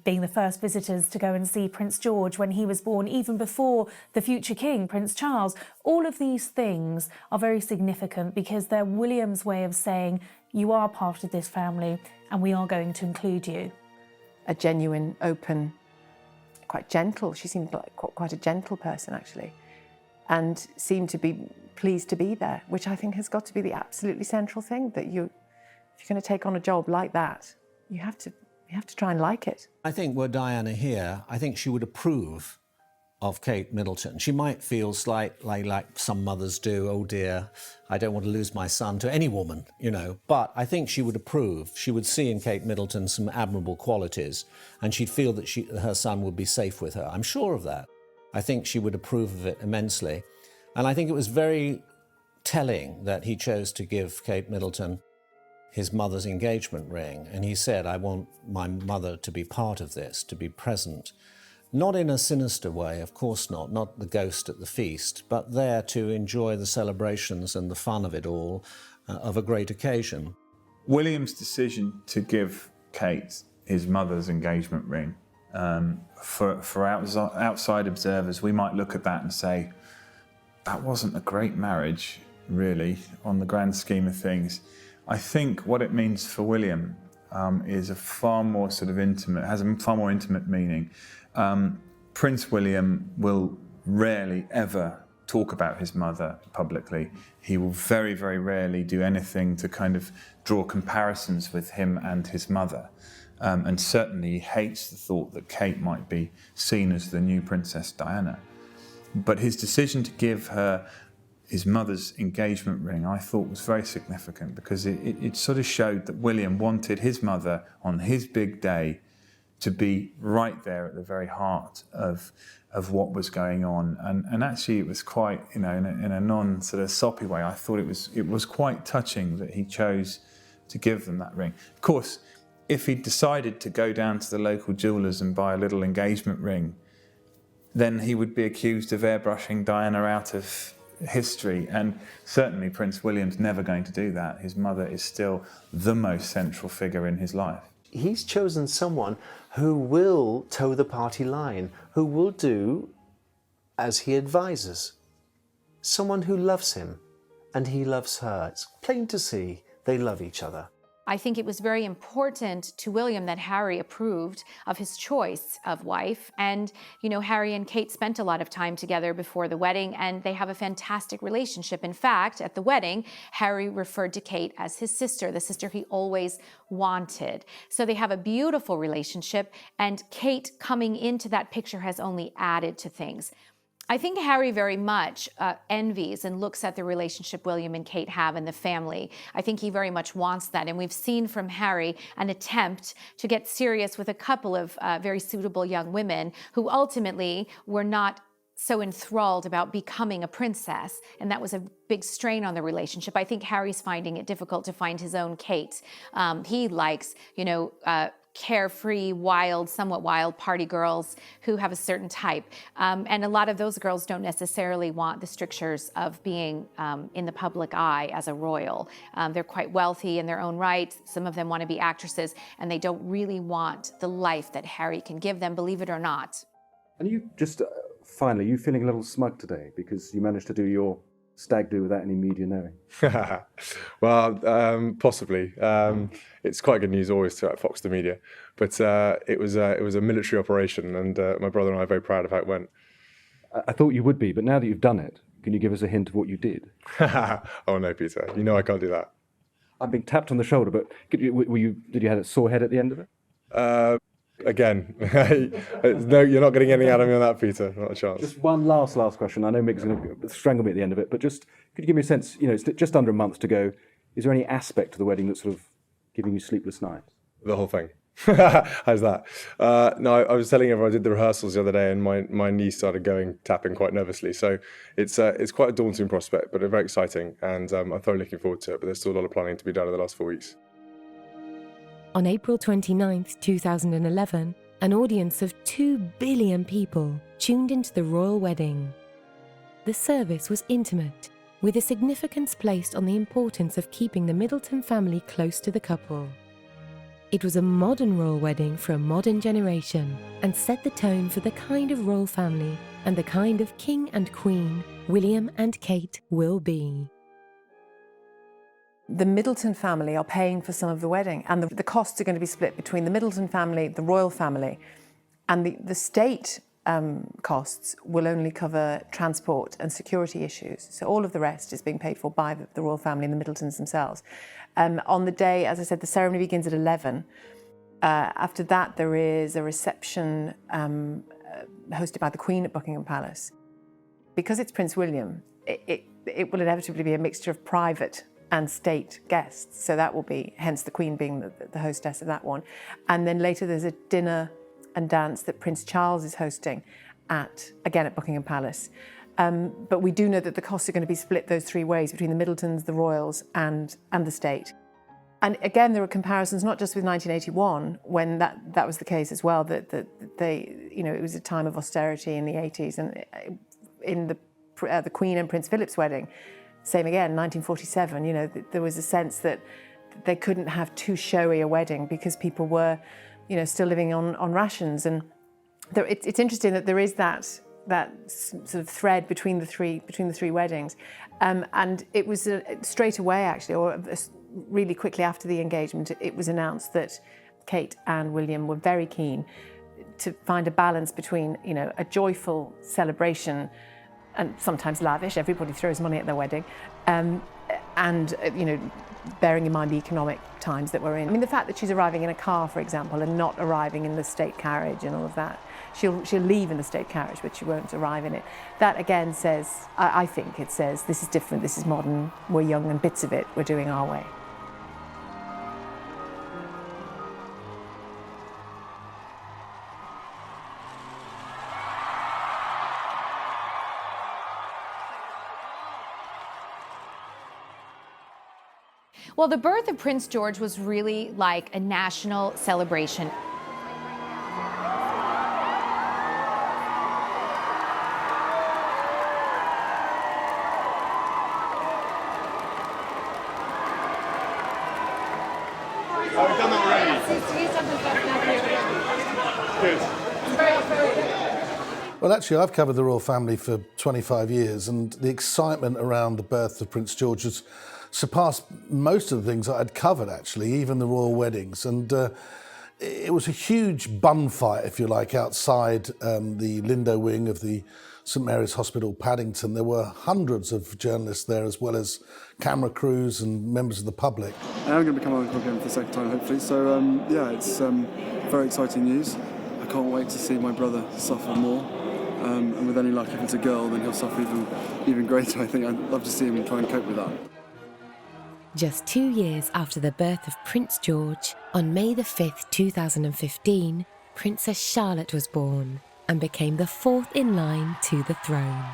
being the first visitors to go and see Prince George when he was born, even before the future King, Prince Charles. All of these things are very significant because they're William's way of saying, you are part of this family and we are going to include you. A genuine, open, quite gentle. She seemed like quite a gentle person, actually, and seemed to be pleased to be there, which I think has got to be the absolutely central thing, that if you're going to take on a job like that, you have to try and like it. I think were Diana here, I think she would approve of Kate Middleton. She might feel slightly like some mothers do, oh dear, I don't want to lose my son to any woman, you know. But I think she would approve. She would see in Kate Middleton some admirable qualities, and she'd feel that her son would be safe with her. I'm sure of that. I think she would approve of it immensely. And I think it was very telling that he chose to give Kate Middleton his mother's engagement ring. And he said, I want my mother to be part of this, to be present. Not in a sinister way, of course not the ghost at the feast, but there to enjoy the celebrations and the fun of it all, of a great occasion. William's decision to give Kate his mother's engagement ring, for outside observers, we might look at that and say, that wasn't a great marriage, really, on the grand scheme of things. I think what it means for William is a far more sort of intimate, has a far more intimate meaning. Prince William will rarely ever talk about his mother publicly. He will very, very rarely do anything to kind of draw comparisons with him and his mother. And certainly he hates the thought that Kate might be seen as the new Princess Diana. But his decision to give her his mother's engagement ring, I thought, was very significant, because it sort of showed that William wanted his mother on his big day to be right there at the very heart of what was going on. And actually it was quite, you know, in a non sort of soppy way, I thought it was quite touching that he chose to give them that ring. Of course, if he decided to go down to the local jewellers and buy a little engagement ring, then he would be accused of airbrushing Diana out of history. And certainly Prince William's never going to do that. His mother is still the most central figure in his life. He's chosen someone who will toe the party line, who will do as he advises. Someone who loves him, and he loves her. It's plain to see they love each other. I think it was very important to William that Harry approved of his choice of wife. And, you know, Harry and Kate spent a lot of time together before the wedding, and they have a fantastic relationship. In fact, at the wedding, Harry referred to Kate as his sister, the sister he always wanted. So they have a beautiful relationship, and Kate coming into that picture has only added to things. I think Harry very much envies and looks at the relationship William and Kate have in the family. I think he very much wants that. And we've seen from Harry an attempt to get serious with a couple of very suitable young women who ultimately were not so enthralled about becoming a princess. And that was a big strain on the relationship. I think Harry's finding it difficult to find his own Kate. He likes, you know, carefree, wild, somewhat wild party girls who have a certain type. And a lot of those girls don't necessarily want the strictures of being in the public eye as a royal. They're quite wealthy in their own right. Some of them want to be actresses, and they don't really want the life that Harry can give them, believe it or not. And you just finally, you feeling a little smug today because you managed to do your stag do without any media knowing? Well, possibly. It's quite good news always to Fox the media, but it was a military operation, and my brother and I are very proud of how it went. I thought you would be, but now that you've done it, can you give us a hint of what you did? Oh no, Peter, you know I can't do that. I'm being tapped on the shoulder, but did you have a sore head at the end of it? Again, no, you're not getting anything out of me on that, Peter. Not a chance. Just one last question. I know Mick's going to strangle me at the end of it, but just could you give me a sense? You know, it's just under a month to go. Is there any aspect to the wedding that's sort of giving you sleepless nights? The whole thing. How's that? No, I was telling everyone I did the rehearsals the other day, and my knee started tapping quite nervously. So it's quite a daunting prospect, but very exciting, and I'm thoroughly looking forward to it. But there's still a lot of planning to be done in the last 4 weeks. On April 29th, 2011, an audience of 2 billion people tuned into the royal wedding. The service was intimate, with a significance placed on the importance of keeping the Middleton family close to the couple. It was a modern royal wedding for a modern generation and set the tone for the kind of royal family and the kind of king and queen William and Kate will be. The Middleton family are paying for some of the wedding, and the costs are going to be split between the Middleton family, the royal family, and the state costs will only cover transport and security issues. So all of the rest is being paid for by the royal family and the Middletons themselves. On the day, as I said, the ceremony begins at 11. After that, there is a reception hosted by the Queen at Buckingham Palace. Because it's Prince William, it will inevitably be a mixture of private and state guests. So that will be, hence the Queen being the hostess of that one. And then later there's a dinner and dance that Prince Charles is hosting again at Buckingham Palace. But we do know that the costs are going to be split those 3 ways between the Middletons, the royals and the state. And again, there are comparisons not just with 1981, when that was the case as well, that they, you know, it was a time of austerity in the 80s, and in the Queen and Prince Philip's wedding, same again, 1947, you know, there was a sense that they couldn't have too showy a wedding because people were, you know, still living on rations. And it's interesting that there is that sort of thread between the three weddings. And it was straight away, actually, or really quickly after the engagement, it was announced that Kate and William were very keen to find a balance between, you know, a joyful celebration and sometimes lavish, everybody throws money at their wedding, and, you know, bearing in mind the economic times that we're in. I mean, the fact that she's arriving in a car, for example, and not arriving in the state carriage and all of that. She'll leave in the state carriage, but she won't arrive in it. That again says, I think it says, this is different, this is modern, we're young, and bits of it we're doing our way. Well, the birth of Prince George was really like a national celebration. Oh, we've done that already. Good. Well, actually, I've covered the royal family for 25 years, and the excitement around the birth of Prince George has surpassed most of the things that I'd covered, actually, even the royal weddings. And it was a huge bun fight, if you like, outside the Lindo wing of the St Mary's Hospital, Paddington. There were hundreds of journalists there, as well as camera crews and members of the public. I am going to become on again for the second time, hopefully. So, yeah, it's very exciting news. I can't wait to see my brother suffer more. And with any luck, if it's a girl, then he'll suffer even greater. I think I'd love to see him try and cope with that. Just 2 years after the birth of Prince George, on May the 5th, 2015, Princess Charlotte was born and became the 4th in line to the throne.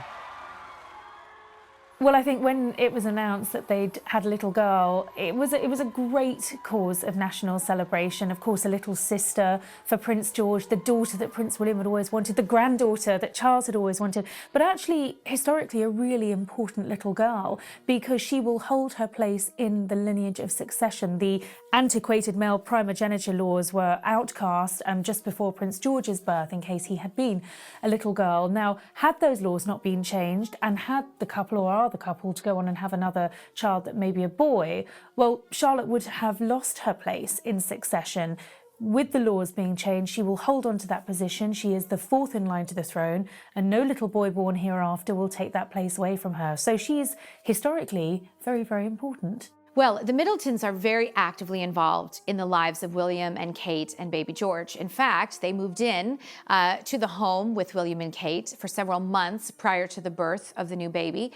Well, I think when it was announced that they'd had a little girl, it was a great cause of national celebration. Of course, a little sister for Prince George, the daughter that Prince William had always wanted, the granddaughter that Charles had always wanted, but actually, historically, a really important little girl because she will hold her place in the lineage of succession. The antiquated male primogeniture laws were outcast just before Prince George's birth, in case he had been a little girl. Now, had those laws not been changed and had the couple or the couple to go on and have another child that may be a boy, well, Charlotte would have lost her place in succession. With the laws being changed, she will hold on to that position. She is the fourth in line to the throne, and no little boy born hereafter will take that place away from her. So she is historically very, very important. Well, the Middletons are very actively involved in the lives of William and Kate and baby George. In fact, they moved in to the home with William and Kate for several months prior to the birth of the new baby,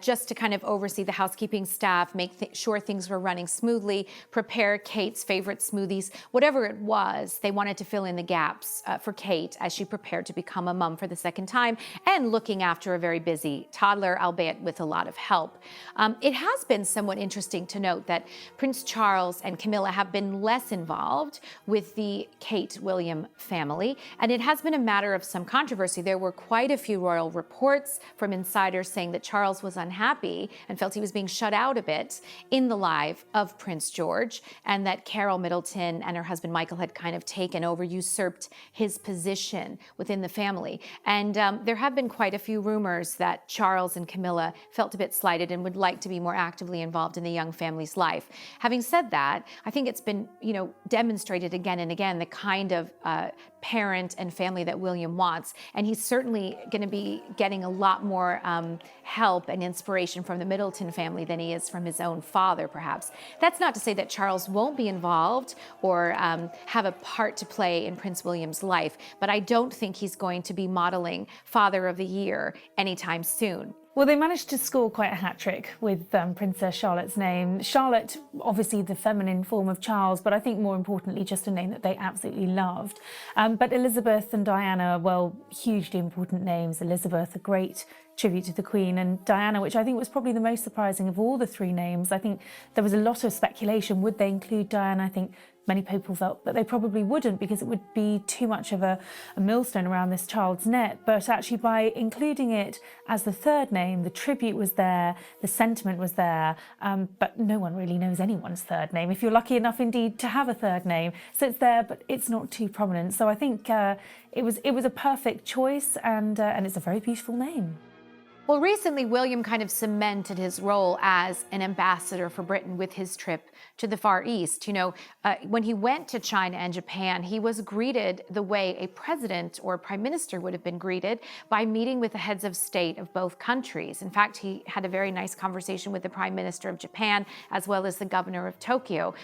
just to kind of oversee the housekeeping staff, make sure things were running smoothly, prepare Kate's favorite smoothies, whatever it was. They wanted to fill in the gaps for Kate as she prepared to become a mom for the second time and looking after a very busy toddler, albeit with a lot of help. It has been somewhat interesting to note that Prince Charles and Camilla have been less involved with the Kate-William family, and it has been a matter of some controversy. There were quite a few royal reports from insiders saying that Charles was unhappy and felt he was being shut out a bit in the life of Prince George, and that Carol Middleton and her husband Michael had kind of taken over, usurped his position within the family. And there have been quite a few rumors that Charles and Camilla felt a bit slighted and would like to be more actively involved in the young family's life. Having said that, I think it's been, demonstrated again and again the kind of parent and family that William wants, and he's certainly going to be getting a lot more help and inspiration from the Middleton family than he is from his own father, perhaps. That's not to say that Charles won't be involved or have a part to play in Prince William's life, but I don't think he's going to be modeling Father of the Year anytime soon. Well, they managed to score quite a hat-trick with Princess Charlotte's name. Charlotte, obviously the feminine form of Charles, but I think more importantly, just a name that they absolutely loved. But Elizabeth and Diana, well, hugely important names. Elizabeth, a great tribute to the Queen, and Diana, which I think was probably the most surprising of all the three names. I think there was a lot of speculation. Would they include Diana? I think many people felt that they probably wouldn't because it would be too much of a millstone around this child's neck. But actually by including it as the third name, the tribute was there, the sentiment was there, but no one really knows anyone's third name, if you're lucky enough indeed to have a third name. So it's there, but it's not too prominent. So I think it was a perfect choice, and it's a very beautiful name. Well, recently, William kind of cemented his role as an ambassador for Britain with his trip to the Far East. When he went to China and Japan, he was greeted the way a president or prime minister would have been greeted, by meeting with the heads of state of both countries. In fact, he had a very nice conversation with the prime minister of Japan, as well as the governor of Tokyo.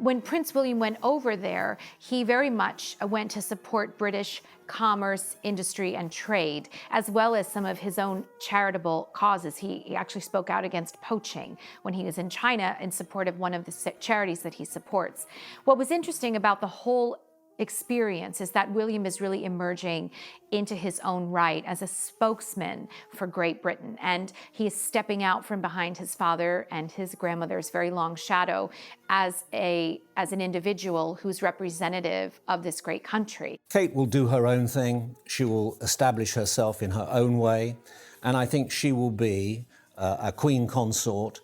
When Prince William went over there, he very much went to support British commerce, industry, and trade, as well as some of his own charitable causes. He actually spoke out against poaching when he was in China in support of one of the charities that he supports. What was interesting about the whole experience is that William is really emerging into his own right as a spokesman for Great Britain, and he is stepping out from behind his father and his grandmother's very long shadow as an individual who's representative of this great country. Kate will do her own thing. She will establish herself in her own way, and I think she will be a queen consort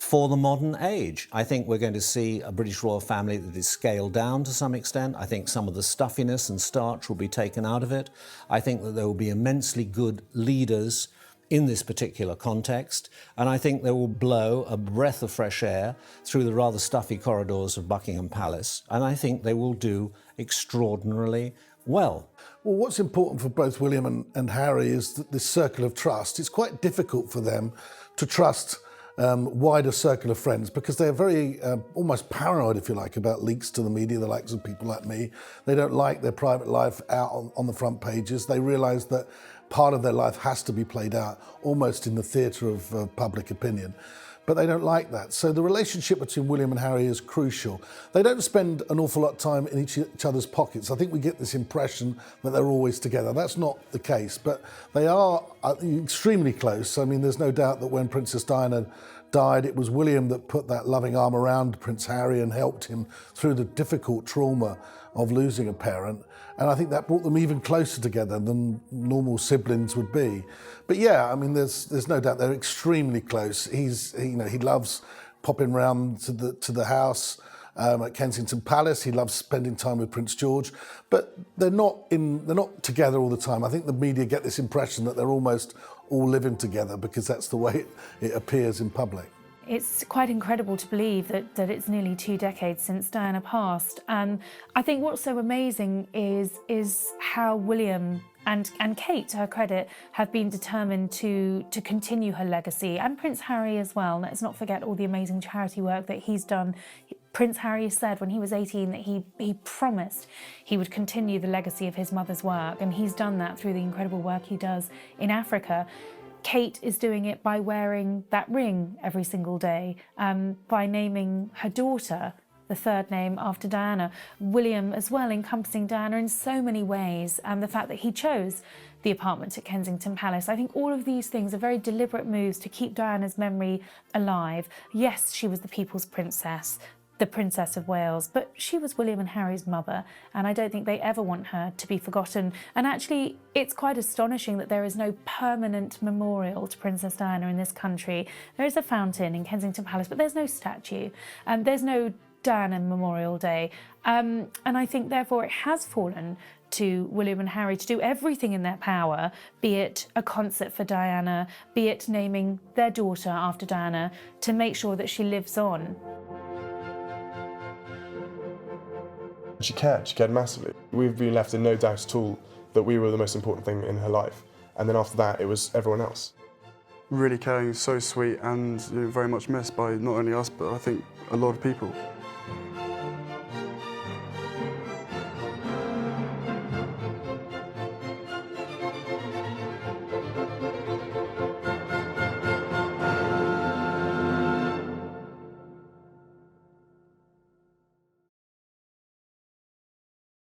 for the modern age. I think we're going to see a British royal family that is scaled down to some extent. I think some of the stuffiness and starch will be taken out of it. I think that there will be immensely good leaders in this particular context, and I think they will blow a breath of fresh air through the rather stuffy corridors of Buckingham Palace, and I think they will do extraordinarily well. Well, what's important for both William and Harry is that this circle of trust. It's quite difficult for them to trust wider circle of friends because they're very almost paranoid, if you like, about leaks to the media, the likes of people like me. They don't like their private life out on the front pages. They realise that part of their life has to be played out almost in the theatre of public opinion. but they don't like that. So the relationship between William and Harry is crucial. They don't spend an awful lot of time in each other's pockets. I think we get this impression that they're always together. That's not the case, but they are extremely close. I mean, there's no doubt that when Princess Diana died, it was William that put that loving arm around Prince Harry and helped him through the difficult trauma of losing a parent. And I think that brought them even closer together than normal siblings would be. But yeah, I mean, there's no doubt they're extremely close. He loves popping round to the house at Kensington Palace. He loves spending time with Prince George, but they're not together all the time. I think the media get this impression that they're almost all living together because that's the way it appears in public. It's quite incredible to believe that it's nearly 2 decades since Diana passed. I think what's so amazing is how William and Kate, to her credit, have been determined to continue her legacy, and Prince Harry as well. Let's not forget all the amazing charity work that he's done. Prince Harry said when he was 18 that he promised he would continue the legacy of his mother's work, and he's done that through the incredible work he does in Africa. Kate is doing it by wearing that ring every single day, by naming her daughter the third name after Diana. William as well encompassing Diana in so many ways, and the fact that he chose the apartment at Kensington Palace. I think all of these things are very deliberate moves to keep Diana's memory alive. Yes, she was the people's princess, the Princess of Wales, but she was William and Harry's mother, and I don't think they ever want her to be forgotten. And actually, it's quite astonishing that there is no permanent memorial to Princess Diana in this country. There is a fountain in Kensington Palace, but there's no statue, and there's no Diana Memorial Day. And I think, therefore, it has fallen to William and Harry to do everything in their power, be it a concert for Diana, be it naming their daughter after Diana, to make sure that she lives on. She cared massively. We've been left in no doubt at all that we were the most important thing in her life. And then after that, it was everyone else. Really caring, so sweet, and very much missed by not only us, but I think a lot of people.